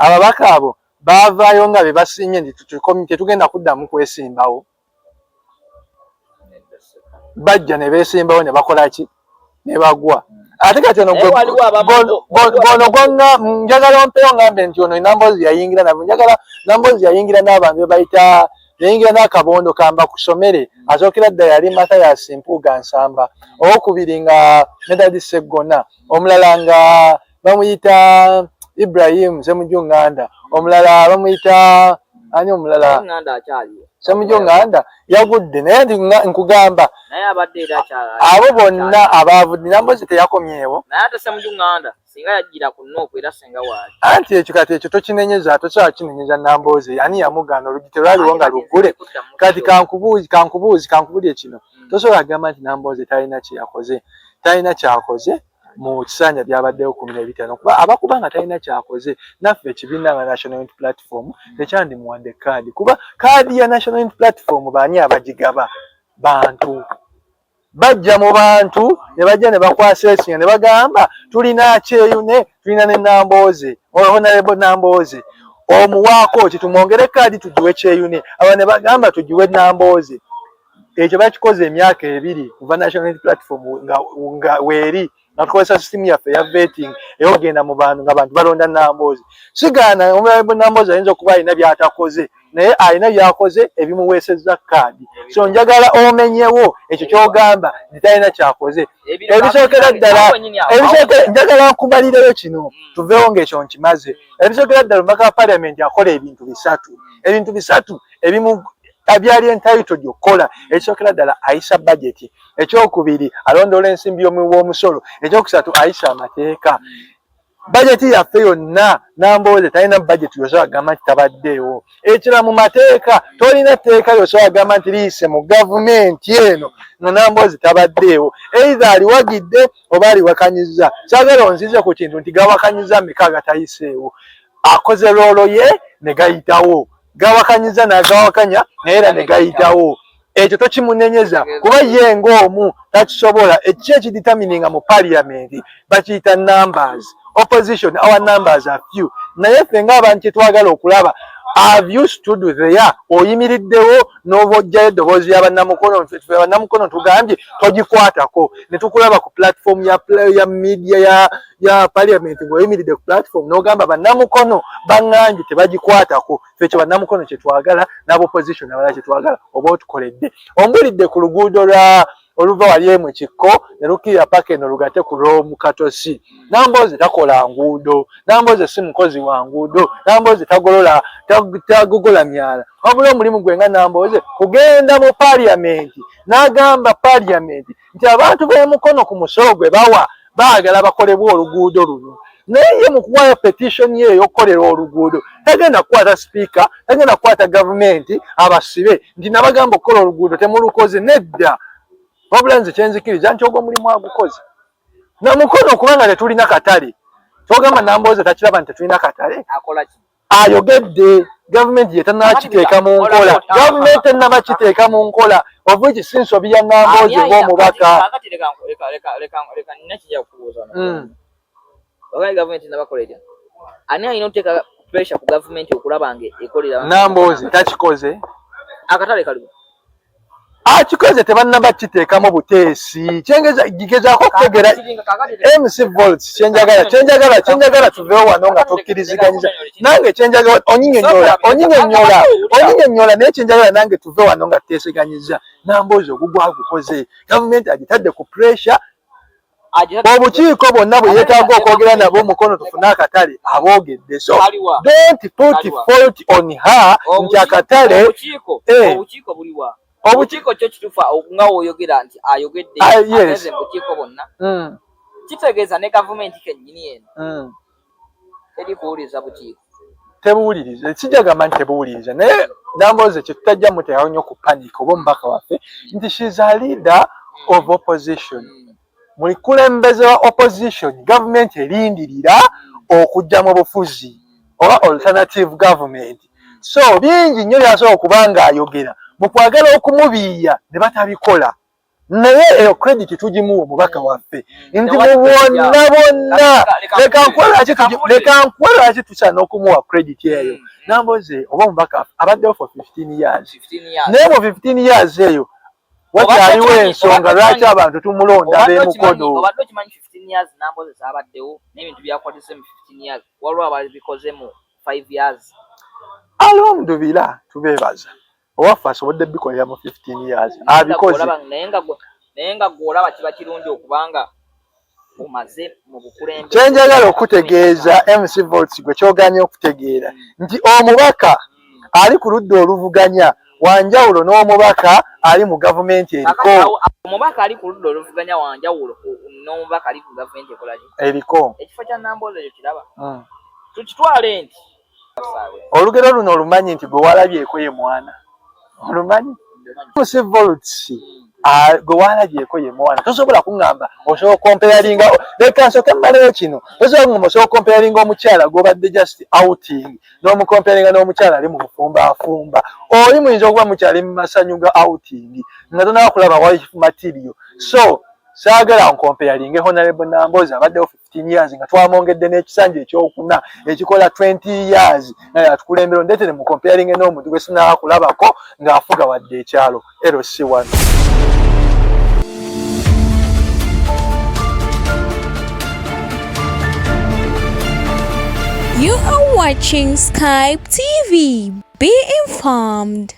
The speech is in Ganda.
ababaka abo bavaayo nga be basinye ndi tetugenda kuddamu kwesimbawo. Bajja ne beesimbawo ne bakola ki ne bagwa. Ate kati ono gwonna njagala ompeewo ngambe nti ono Namboozi yayingira nabo, njagala Namboozi yayingira n'abantu be bayita yayingira n'akabondo kamba kusomere. Asookera ddala yali Mathias Mpuuga Nsamba, owokubiri nga Medadi Sseggona, omulala nga bamuyita Ibrahim Ssemujjunganda, omulala bamuyita ani omulala Ssemujjunganda yagudde. Naye ndi nkugamba naye abadde era akyala abo bonna abaavudde Namboozi teyakomyewo. naye ate Ssemujjunganda singa yajjira ku Nooku era senga waali. Anti ekyo kati ekyo tokinenyeza, tosobola kinenyeza Namboozi. Ani yamugaana oluggi terwaliwo nga luggule. Kati kankubulye kino. Tosobola kugamba nti Namboozi talina kyeyakoze. Talina kyakoze mu kisanja byabaddeyo 15 kuba abakuba nga talina kyakoze. Naffe ekibiina nga National Unity Platform tekyandimuwadde kaadi kuba kaadi ya National Unity Platform baani abagigaba? Bantu. Bajja mu bantu ne bajja ne bakwasa esinga ne bagamba tulina kyeyune, tulina ne Namboozi, Honorable Namboozi omuwaako kitumwongere kaadi tugiwe kyeyune. Aba ne bagamba tugiwe Namboozi. Ekyo bakikoze emyaka 2 kuva National Unity Platform nga weeri nga tukozesa system yaffe ya vetting eyogenda mu bantu nga bantu balonda Namboozi. Sigaana Honorable Namboozi ayinza okuba alina byatakoze naye alina byakoze ebimuweesezza kaadi. So njagala omenyewo ekyo kyogamba ntalina kyakoze. Ebisookera ddala njagala nkumalireyo kino tuveewo ng'ekyo nkimaze. Ebisookera ddala omubaka wa Parliament akola ebintu bisatu ebimu abyali entitled okukola. Ekisookera ddala ayisa budget, ekyokubiri alondoola ensimbi w'omusolo, ekyokusatu ayisa amateeka. Budget yaffe yonna Namboozi talina budget yosobola kugamba nti tabaddeewo. Ekira mu mateeka tolina tteeka yosobola kugamba nti liyise mu gavumenti eno nga Namboozi tabaddeewo. Either aliwagidde oba aliwakanyizza. Kyagala onzize ku kintu nti gawakanyizza meka agatayiseewo. Akoze loolo ye ne gayitawo. Gawakanyizza n'agawakanya naye era ne gayitawo. Ekyo tokimunenyeza kuba ye ng'omu takisobola. Ekyo ekidetermininga mu Parliament bakiyita numbers. Opposition, our numbers are few. Naye ffe ng'abantu kye twagala okulaba, have you stood there? Oyimiriddewo n'obojjayo eddoboozi y'abannamukono, ffe bannamukono tugambye togikwatako. Ne tukulaba ku platform ya media ya Parliament ng'oyimiridde ku platform n'ogamba bannamukono baŋŋambye tebagikwatako. Ffe ekyo bannamukono kye twagala n'abopposition abalala kye twagala oba otukoledde. Ombulidde ku luguudo oluva wali mu Kikko ne lukirira paka eno lugate ku Rome Katosi. Namboozi takola nguudo, Namboozi si mukozi wa nguudo, Namboozi tagogola myala. Wabula omulimu gwe nga Namboozi kugenda mu Parliament n'agamba Parliament nti abantu b'emukono ku musolo gwe bawa baagala bakolebwa oluguudo luno. Naye ye mu kuwaayo petition ye ey'okukolera oluguudo tagenda kukwata speaker, tagenda kukwata gavumenti abasibe nti nabagamba okukola oluguudo temulukoze. Nedda. Wabula nze kyenzikiriza nti ogwo mulimu agukoze. Namukono kubanga tetulina katale. Togamba Namboozi takiraba nti tetulina katale. Ayogedde gavumenti ye tannakiteeka mu nkola. Gavumenti tennabakiteeka mu nkola. Of which sinsobi ya Namboozi ng'omubaka. Ani alina okuteeka pressure ku gavumenti okulaba nga ekolera Namboozi takikoze. Akatale kaliwo. Akikoze tebannaba kiteekamu buteesi. Gigezaako okutegera MC Volts kyenjagala tuveewo wano nga tokkiriziganyiza. Nange kyenjagala onyinnyonnyola naye kyenjagala nange tuve wano nga tuteesiganyiza. Namboozi ogugwagukoze. Gavumenti agitadde ku pressure. Obukiiko bonna bwe yeetaaga okwogera nabo omukono tufune akatale aboogedde. So don't put fault on her nti akatale obukiiko buliwa. Obukiiko kyo kitufa nga oyogera nti ayogedde ageze mu bukiiko bonna. Kitegeeza ne gavumenti kennyini eno teri kuwuliriza bukiiko. Tebuwuliriza. Sijagamba nti tebuwuliriza. Naye Namboozi kye tutajja muteekawo nnyo ku panic oba omubaka waffe nti she's a leader of opposition. Muli kulembeze wa opposition gavumenti erindirira okujja mu bufuzi oba alternative government. So bingi nnyo byasobola okuba nga ayogera mu kwagala okumubiiya ne batabikola. naye eyo credit tugimuwa omubaka waffe nti mubonna bonna leka nkwera laki tukyana okumuwa credit eyo namboze oba omubaka abaddewo for 15 years naye mu 15 years eyo wakyaliwo ensonga lwaki abantu tumulonda b'emukono obadde okimanyi 15 years namboze zabaddewo n'ebintu byakozese mu 15 years waliwo ababikoze mu 5 years alhamdulillah tubeebaza owaffe asobodde bikolera mu 15 years abikoze naye nga gw'olaba kiba kirungi okubanga omaze mu bukulembeze kyenjagala okutegeeza MC Volts gwe kyoganye okutegeera nti omubaka ali ku ludda oluvuganya wanjawulo n'omubaka ali mu gavumenti eriko omubaka ali ku ludda oluvuganya wanjawulo n'omubaka ali ku gavumenti ekolaki eriko ekifo kya Namboole ekyo kiraba tukitwale nti olugero luno olumanyi nti gwe walabyeko ye mwana olumanyi MC Volts gwe walabyeko ye mwana tosobola kuŋŋamba osobola comparinga leka nsooke mmaleyo kino tosobola kuŋŋamba osobola comparinga omukyala gw'obadde just outing n'omucomparinga n'omukyala ali mu bufumbafumba oli muyinza okuba mukyali mu masanyu ga outing nga tonaba kulaba wife material so saagala nkomparinge Honorable Nambooze abaddewo 15 years nga twamwongedde n'ekisanja ekyokuna ekikola 20 years naye atukulembera ndeetere mu comparinge n'omuntu gwe sinaba kulabako ng'afuga wadde ekyalo LC1. You are watching Skype TV. Be informed.